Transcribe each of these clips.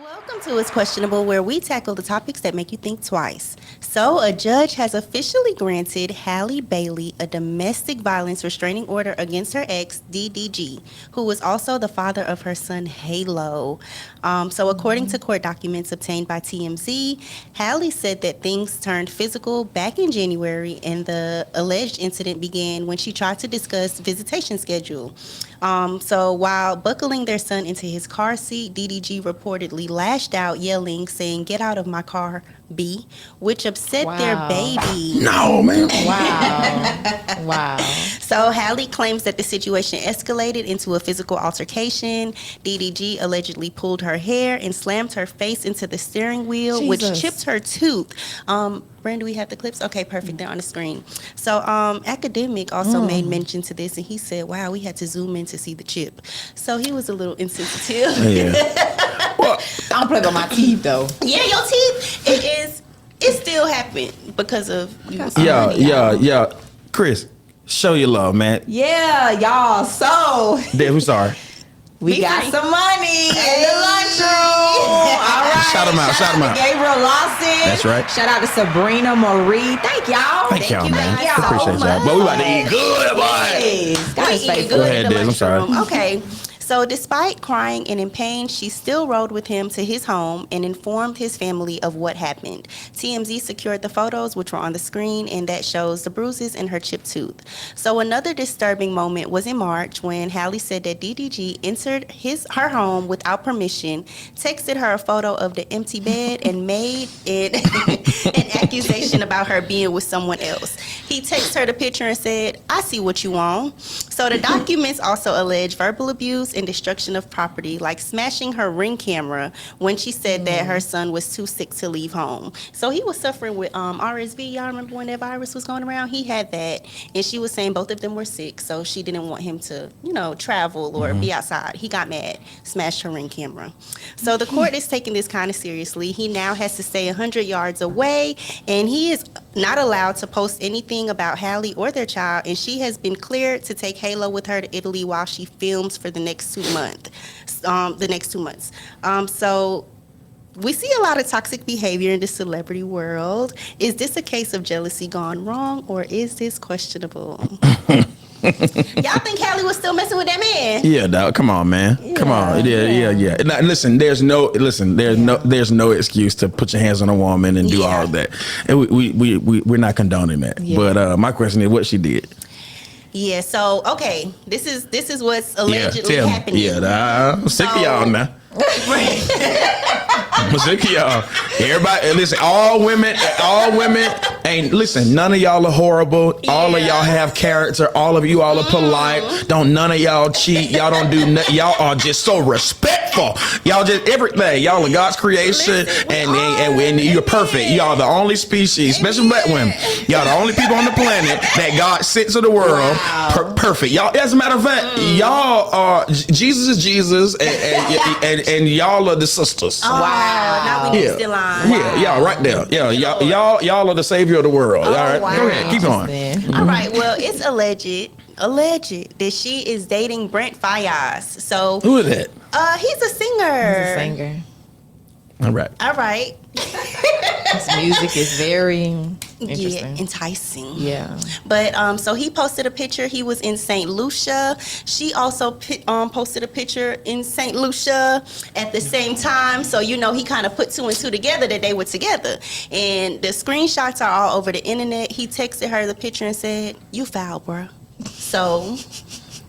Welcome to It's Questionable, where we tackle the topics that make you think twice. So, a judge has officially granted Halle Bailey a domestic violence restraining order against her ex, DDG, who was also the father of her son, Halo. According to court documents obtained by TMZ, Halle said that things turned physical back in January, and the alleged incident began when she tried to discuss visitation schedule. While buckling their son into his car seat, DDG reportedly lashed out, yelling, saying, "Get out of my car, B," which upset their baby. No, man. Wow. So Halle claims that the situation escalated into a physical altercation. DDG allegedly pulled her hair and slammed her face into the steering wheel, which chipped her tooth. Brand, do we have the clips? Okay, perfect. They're on the screen. So Academic also made mention to this, and he said, wow, we had to zoom in to see the chip. So he was a little insensitive. Yeah. Well, I don't play with my teeth, though. Yeah, your teeth, it still happened because of you. yeah. Chris, show your love, man. Yeah, y'all. So Dave, who's sorry? we got some money in the lunchroom. All right. Shout 'em out, shout 'em out. to Gabriel Lawson. That's right. Shout out to Sabrina Marie. Thank y'all. Thank y'all, man. guys so Appreciate y'all. much. But we about to eat good, boy. Yes. Gotta We stay eat Go good ahead, in the Diz, I'm sorry. lunchroom. Okay. So despite crying and in pain, she still rode with him to his home and informed his family of what happened. TMZ secured the photos, which were on the screen, and that shows the bruises in her chipped tooth. So another disturbing moment was in March when Halle said that DDG entered her home without permission, texted her a photo of the empty bed, and made it an accusation about her being with someone else. He texted her the picture and said, "I see what you want." So the documents also allege verbal abuse and destruction of property, like smashing her Ring camera when she said that her son was too sick to leave home. So he was suffering with RSV. Y'all remember when that virus was going around? He had that, and she was saying both of them were sick, so she didn't want him to, travel or be outside. He got mad, smashed her Ring camera. So the court is taking this kind of seriously. He now has to stay 100 yards away, and he is not allowed to post anything about Halle or their child, and she has been cleared to take Halo with her to Italy while she films for the next 2 months. So we see a lot of toxic behavior in the celebrity world. Is this a case of jealousy gone wrong, or is this questionable? Y'all think Halle was still messing with that man? Yeah, dog. Come on, man. Come on. Yeah. Now, listen, there's no excuse to put your hands on a woman and do all of that. And we're not condoning that. Yeah. But my question is, what she did? Yeah. So okay, this is what's allegedly happening. Yeah, I'm sick of y'all now. I'm sick of y'all. Everybody, listen. All women ain't. Listen, none of y'all are horrible. All of y'all have character. All of you all are polite. Don't none of y'all cheat. Y'all don't do nothing. Y'all are just so respectful. Y'all just everything. Y'all are God's creation, and you're perfect. Y'all are the only species, especially black women. Y'all the only people on the planet that God sent to the world. Wow. Perfect. Y'all. As a matter of fact, y'all are Jesus is Jesus, and y'all are the sisters. Oh, wow. Now we need the line. Yeah, y'all right there. Yeah, y'all are the savior of the world. All right, wow. Go ahead, keep going. All right, well, it's alleged that she is dating Brent Faiyaz. So who is that? He's a singer. All right. His music is very interesting. Yeah, enticing. Yeah. But so he posted a picture. He was in St. Lucia. She also posted a picture in St. Lucia at the same time. So he kind of put two and two together that they were together. And the screenshots are all over the internet. He texted her the picture and said, "You foul, bro." So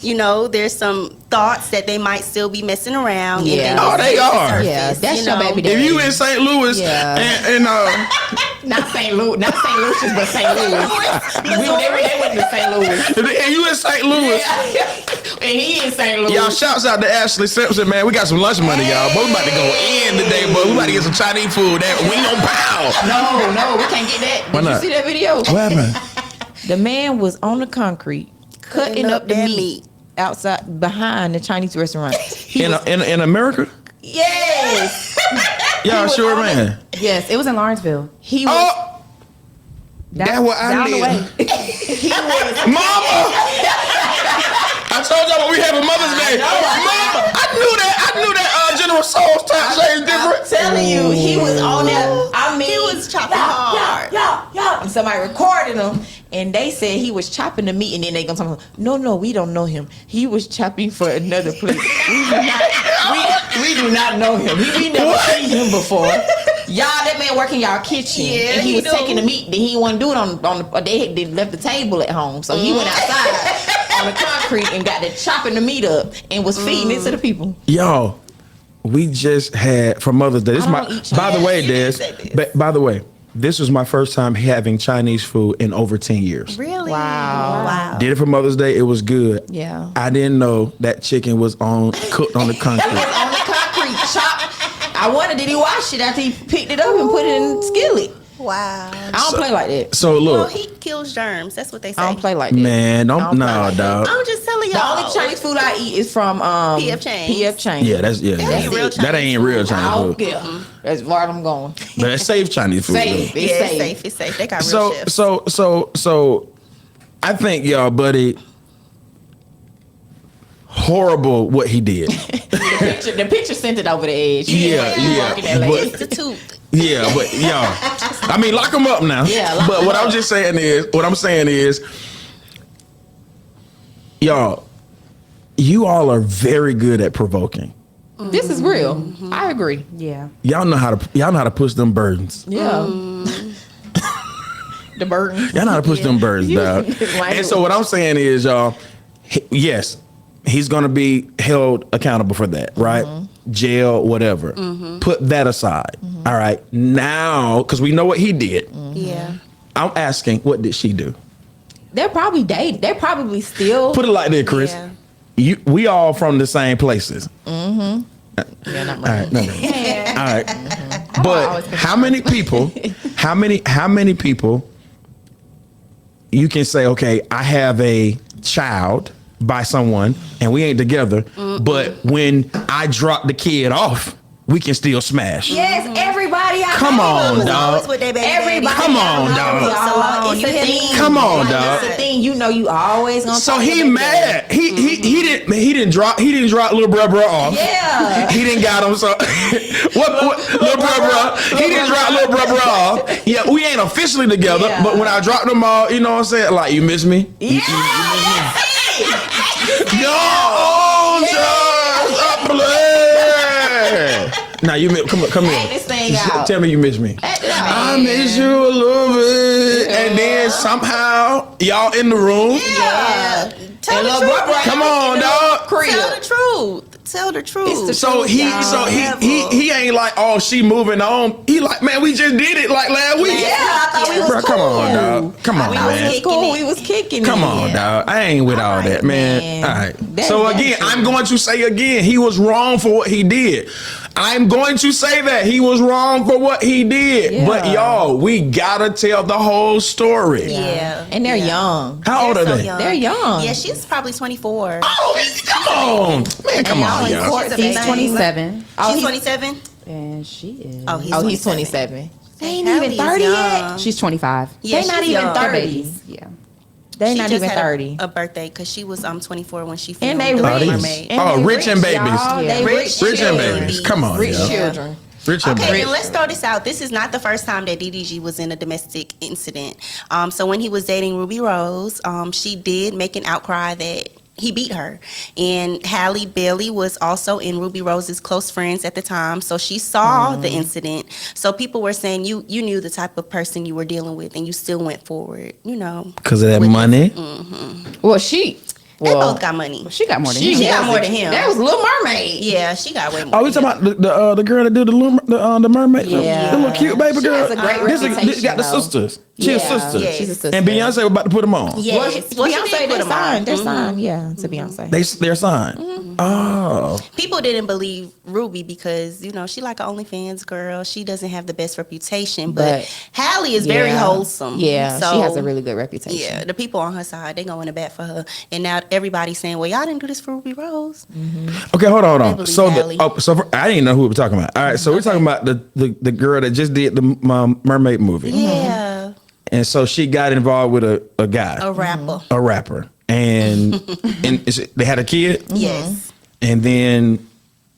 there's some thoughts that they might still be messing around. Yeah. And Oh, they are. Yeah, that's your baby daddy. If you in St. Louis, and not St. Lucia's, but St. Louis. They went to St. Louis. and you in St. Louis, and he in St. Louis. y'all, shouts out to Ashley Simpson, man. We got some lunch money, y'all. But we about to go in today, but we about to get some Chinese food. We on pow. No, we can't get that. Did you see that video? What happened? The man was on the concrete cutting up the meat outside behind the Chinese restaurant. In America? Yes. Y'all sure, man? Yes, it was in Lawrenceville. He was. That's where I down the way. live. Mama! I told y'all when we have a Mother's Day. Mama! I knew that General Soul's tax rate is different. somebody recorded him, and they said he was chopping the meat, and then they gonna tell him, no, we don't know him. He was chopping for another place. We do not know him. We never seen him before. Y'all, that man work in y'all kitchen, and he was taking the meat. Then he wasn't doing it on the. They left the table at home, so he went outside on the concrete and got to chopping the meat up and was feeding it to the people. Yo, we just had for Mother's Day. This is my. By the way, Des. By the way, this was my first time having Chinese food in over 10 years. Really? Wow. Did it for Mother's Day. It was good. Yeah. I didn't know that chicken was cooked on the concrete. On the concrete, chopped. I wondered, did he wash it after he picked it up and put it in the skillet? Wow. I don't play like that. So Well, look, heat kills germs. That's what they say. I don't play like that. man, I don't play no, like dog. I'm just telling y'all. The only Chinese food I eat is from PF Chang's. PF Chang's. Yeah, that's ain't real that ain't real I Chinese don't food. care. That's where I'm going. But it's safe Chinese food. Safe. though. Yeah, It's it's safe. safe. It's safe. They got real chefs. So I think y'all buddy horrible what he did. The picture sent it over the edge. Yeah, It's the tooth. Yeah, but y'all, I mean, lock him up now. Yeah, lock but him what up. I'm saying is, y'all, you all are very good at provoking. This is real. I agree. Yeah. Y'all know how to push them burdens. Yeah. The burden. Y'all know how to push them burdens, dog. And so what I'm saying is, y'all, yes, he's gonna be held accountable for that, right? Jail, whatever. Put that aside. All right. Now, because we know what he did. Yeah. I'm asking, what did she do? They're probably dating. They're probably still. Put it like this, Chris. Yeah. We all from the same places. Yeah, not All right, no. All right. But always how many people? How many people? You can say, okay, I have a child by someone, and we ain't together. But when I drop the kid off, we can still smash. Yes, everybody. Come on, Was always dog. with their baby Everybody. daddy. Come on, dog. It's a thing. Come on, dog. It's a thing. You know, you always gonna. So talk to he your baby mad. daddy. He didn't drop little bruh off. Yeah. He didn't got him. So what little bruh? He didn't drop little bruh off. Yeah, we ain't officially together, Yeah. but when I dropped them all, you know what I'm saying? Like, you miss me? Yeah. Yo, just a play. Now you come Act here. this thing out. Tell me you miss me. Act it out. I miss you a little bit, and then somehow y'all in the room. Yeah. Tell And the little truth. brother Come on, dog. Tell the truth. Tell the truth. So he ain't like, oh, she moving on. He like, man, we just did it like last week. Yeah, I thought we was Bro, come on, cool. dog. Come on, We man. was It's cool. We was kicking. Come it. on, dog. I ain't with all that, man. man. All right. That- So that's again, true. I'm going to say again, he was wrong for what he did. I'm going to say that he was wrong for what he did. Yeah. But y'all, we gotta tell the whole story. Yeah. And they're young. How old are so they? young. They're young. Yeah, she's probably 24. Oh, come on, man! Come on, y'all y'all. She's a He's baby. 27 She's 27? and she is. Oh, he's Oh, he's 27. 27. They ain't Hallie even is 30 young. yet. She's 25. Yeah, They not she's even young. 30. Yeah. They She not just even had 30. a birthday because she was 24 when she filmed And they Little rich. Mermaid. And Oh, they rich and babies. y'all. They Yeah. rich. Rich and children. babies. Come on, Rich y'all. children. Rich and Okay, babies. and let's throw this out. This is not the first time that DDG was in a domestic incident. So when he was dating Ruby Rose, she did make an outcry that he beat her. And Halle Bailey was also in Ruby Rose's close friends at the time, so she saw the incident. So people were saying you knew the type of person you were dealing with, and you still went forward. You know, Because of that money. Well, she. they Well, both got money. she got more than She him. got was- more than him. That was Little Mermaid. Yeah, she got way more. Oh, we than talking him. about the girl that did the mermaid, Yeah. the little cute baby She girl. has a great This reputation, got the though. sisters. She's a Yeah. sister. Yeah. She's a sister. And Beyonce was about to put them on. Yes. Well, Well, she Beyonce, did put they're them on. signed. They're Mhm. signed, yeah, to Beyonce. They're signed. Oh, People didn't believe Ruby because, you know, she like an OnlyFans girl. She doesn't have the best reputation, but Halle is very Yeah. wholesome. Yeah, So, she has a really good reputation. Yeah, the people on her side, they going to bat for her. And now everybody's saying, well, y'all didn't do this for Ruby Rose. okay. Hold on. believe So, Halle. I didn't know who we were talking about. All right, so we're talking about the girl that just did the mermaid movie, Yeah, and so she got involved with a guy, a rapper. a rapper, and they had a kid, Yes. and then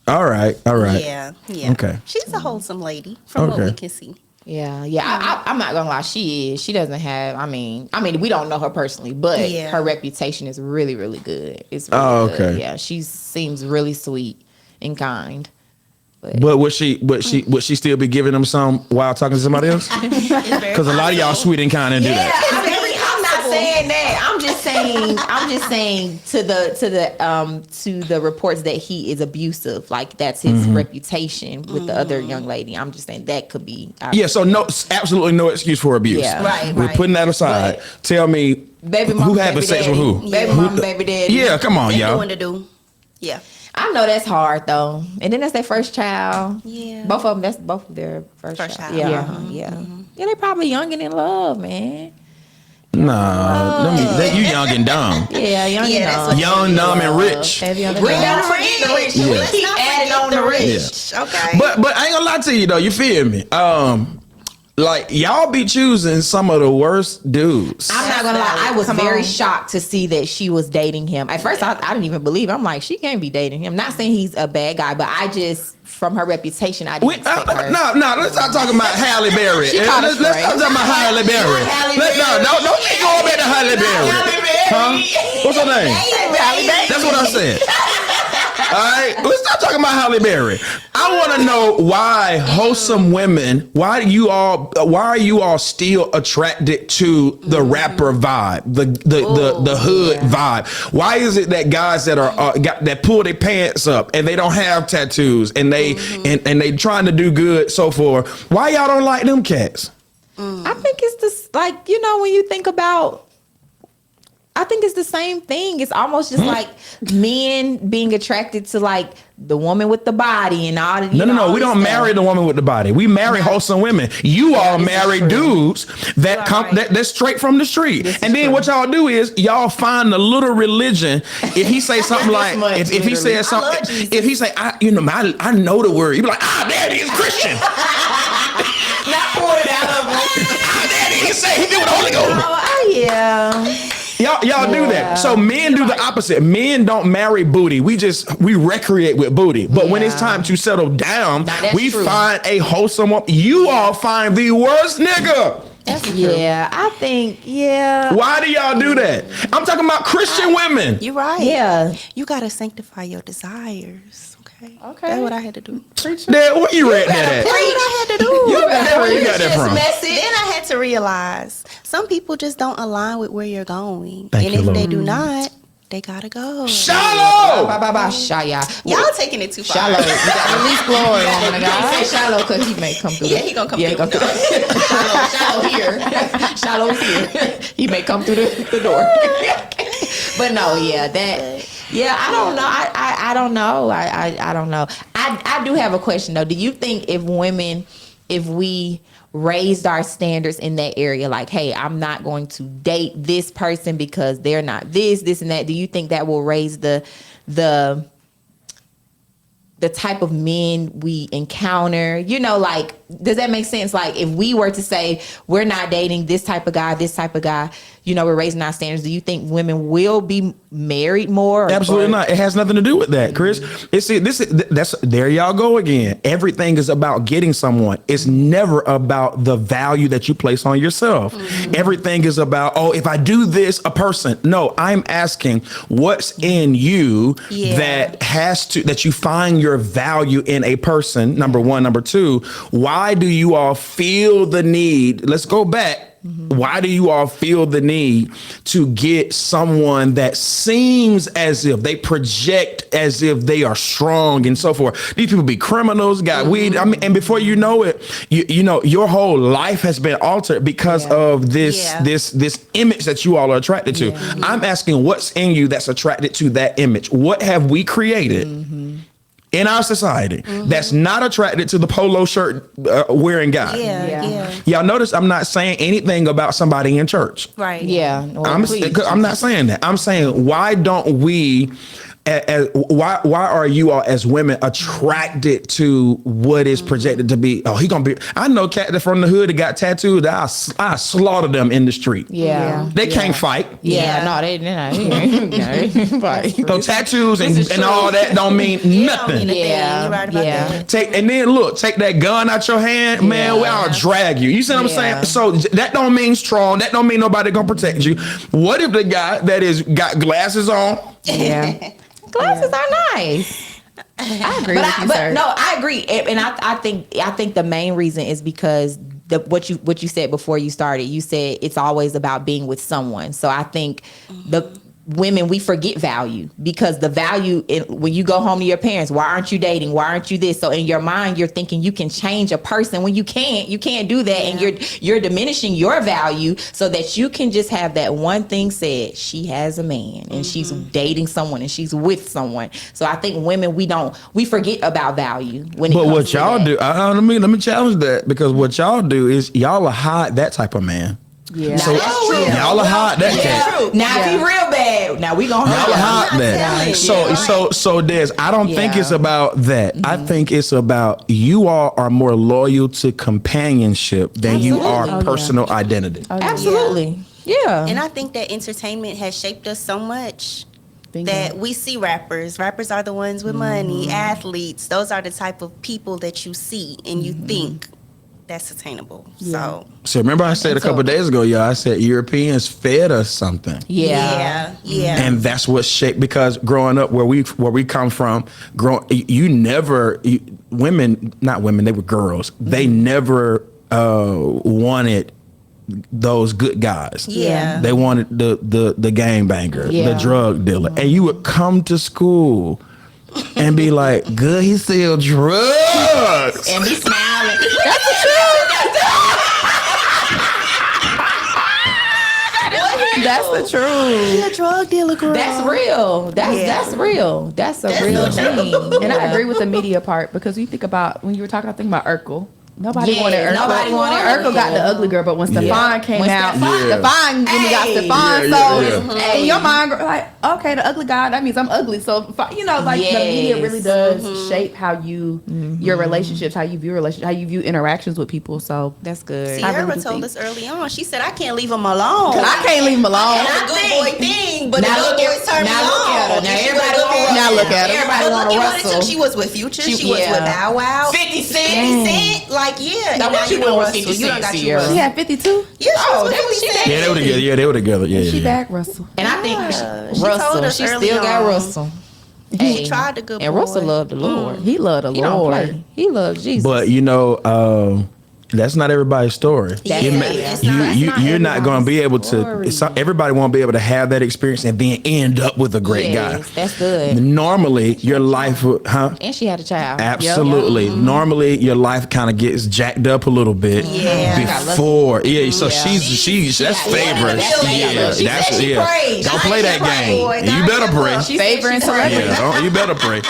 all right. Yeah, yeah. Okay. She's a wholesome lady from what Okay. we can see. Yeah. I'm not gonna lie. She doesn't have. I mean, we don't know her personally, but Yeah. her reputation is really, really good. It's really good. Yeah, she seems really sweet and kind. But would she still be giving them some while talking to somebody else? Because a lot of y'all sweet and kind and do that. I'm not saying that. I'm just saying to the reports that he is abusive. Like that's his reputation with the other young lady. I'm just saying that could be. Yeah, so absolutely no excuse for abuse. Yeah. Right, We're putting that aside. But tell me baby mama, who having baby sex daddy. with who? Baby mama, baby daddy. Yeah, come on, They y'all. doing to do. Yeah. I know that's hard though. And then that's their first child. Yeah. Both of them, that's both of their first child. Yeah. Yeah. Yeah, they probably young and in love, man. Nah, you young and dumb. Yeah, young and that's dumb. what- Young, dumb, and rich. They be young and We dumb. don't forget the rich. Yeah. Let's Keep not adding forget on the rich. Okay. But I ain't gonna lie to you though, you feel me? Like y'all be choosing some of the worst dudes. I'm not gonna lie, I was Come very on. shocked to see that she was dating him. At first, I didn't even believe. I'm like, she can't be dating him. Not saying he's a bad guy, but I just, from her reputation, I didn't expect her. No, let's not talk about Halle Berry. She caught us Let's talk straight. about Halle Berry. Halle Don't keep going back to Halle Berry. Huh? What's her name? That's what I said. All right, let's stop talking about Halle Berry. I want to know why wholesome women. Why are you all still attracted to the rapper vibe, the hood vibe? Why is it that guys that are that pull their pants up and they don't have tattoos and they and they trying to do good so forth? Why y'all don't like them cats? I think it's this, like, when you think about, I think it's the same thing. It's almost just like men being attracted to like the woman with the body and all that. No. We don't marry the woman with the body. We marry wholesome women. You all this is marry true. dudes that come that's straight from the street. And then what y'all do is y'all find a little religion. If he say something like, much, if he says I love something, Jesus. if he say, I know the word. You be like, there it is, Christian. Not pull it out of There it is. He say he did with the Holy Ghost. Oh, yeah. Y'all do that. So men do the opposite. Men don't marry booty. We recreate with booty. But when it's time to settle down, Now, that's we true. find a wholesome woman. You all find the worst nigga. Yeah, I think, yeah. Why do y'all do that? I'm talking about Christian women. You're right. Yeah. You gotta sanctify your desires. Okay. Okay. That's what I had to do. Dad, where you read that That's at? what I had to do. Where you got that from? Then I had to realize some people just don't align with where you're going. Thank and you, if Lord. they do not, they gotta go. Shallow! Shaya. Y'all taking it too far. Shallow. You got release glory, woman of God. Say shallow because he may come through. Yeah, he gonna come through. Shallow here. Shallow's here. He may come through the door. But no, I don't know. I don't know. I don't know. I do have a question though. Do you think if we raised our standards in that area, like, hey, I'm not going to date this person because they're not this and that, do you think that will raise the type of men we encounter? Like, does that make sense? Like, if we were to say we're not dating this type of guy, we're raising our standards, do you think women will be married more? Absolutely not. It has nothing to do with that, Chris. There y'all go again. Everything is about getting someone. It's never about the value that you place on yourself. Everything is about, if I do this, a person. No, I'm asking what's in you that you find your value in a person. Number one. Number two, why do you all feel the need? Let's go back. Why do you all feel the need to get someone that seems as if they project as if they are strong and so forth? These people be criminals, got weed. I mean, and before you know it, you know your whole life has been altered because of this image that you all are attracted to. I'm asking what's in you that's attracted to that image. What have we created in our society that's not attracted to the polo shirt wearing guy? Yeah. Y'all notice I'm not saying anything about somebody in church. Right. Yeah. Well, I'm not saying that. I'm saying, why don't we why are you all as women attracted to what is projected to be? Oh, he gonna be. I know cat that from the hood that got tattooed. I slaughter them in the street. Yeah. They can't fight. Yeah, no, they not. Fight. So tattoos and all that don't mean nothing. Yeah. You're right about that. Take that gun out your hand, man. I'll drag you. You see what I'm saying? So that don't mean strong. That don't mean nobody gonna protect you. What if the guy that is got glasses on? Yeah. Glasses are nice. I agree with you, sir. No, I agree, and I think the main reason is because what you said before you started. You said it's always about being with someone. So I think the women, we forget value, because the value when you go home to your parents, why aren't you dating? Why aren't you this? So in your mind, you're thinking you can change a person when you can't. You can't do that, and you're diminishing your value so that you can just have that one thing said. She has a man, and she's dating someone, and she's with someone. So I think women, we forget about value when. But it comes what to y'all that. do? Let me challenge that, because what y'all do is y'all will hide that type of man. Yeah. So that's true. y'all will hide that cat. True. Now if he real bad, now we gonna Y'all will hide hide that. So Des, I don't think it's about that. I think it's about you all are more loyal to companionship than you are personal identity. Absolutely. Yeah. And I think that entertainment has shaped us so much that we see rappers. Rappers are the ones with money, athletes. Those are the type of people that you see and you think that's attainable. So remember I said a couple of days ago, y'all, I said Europeans fed us something. yeah. And that's what shaped, because growing up where we come from, women, they were girls. They never wanted those good guys. Yeah. They wanted the gangbanger, the drug dealer. And you would come to school and be like, good, he sell drugs. And be smiling. That's the truth. That's the truth. You're a drug dealer, girl. That's real. That's real. That's a real thing. And I agree with the media part, because you think about when you were talking, I think about Urkel. Nobody wanted Urkel. Nobody wanted Urkel. Got the ugly girl, but when Stefan came out, Stefan got Stefan. So in your mind, like, okay, the ugly guy, that means I'm ugly. So the media really does shape how you your relationships, how you view interactions with people. So that's good. Sierra told us early on. She said, "I can't leave him alone. I can't leave him alone." It's a good boy thing, but the good boys turn me on. Now look at her. Everybody want to wrestle. She was with Future. She was with Bow Wow. 50 Cent. Now you want to wrestle. You don't got you. She had 52. Yeah, Yeah, they were together. Yeah, they were together. Yeah, She back Russell. And I think She told Russell, us she early still got on. Russell. She tried the good boy. And Russell loved the Lord. He loved the He don't Lord. play. He loved Jesus. But that's not everybody's story. You're not going to be able to. Everybody won't be able to have that experience and then end up with a great guy. That's good. Normally, your life, And she had a child. Absolutely. Normally, your life kind of gets jacked up a little bit before. Yeah. So she's that's favor. Don't play that game. You better pray. Favor and celebrity. Yeah, you better pray.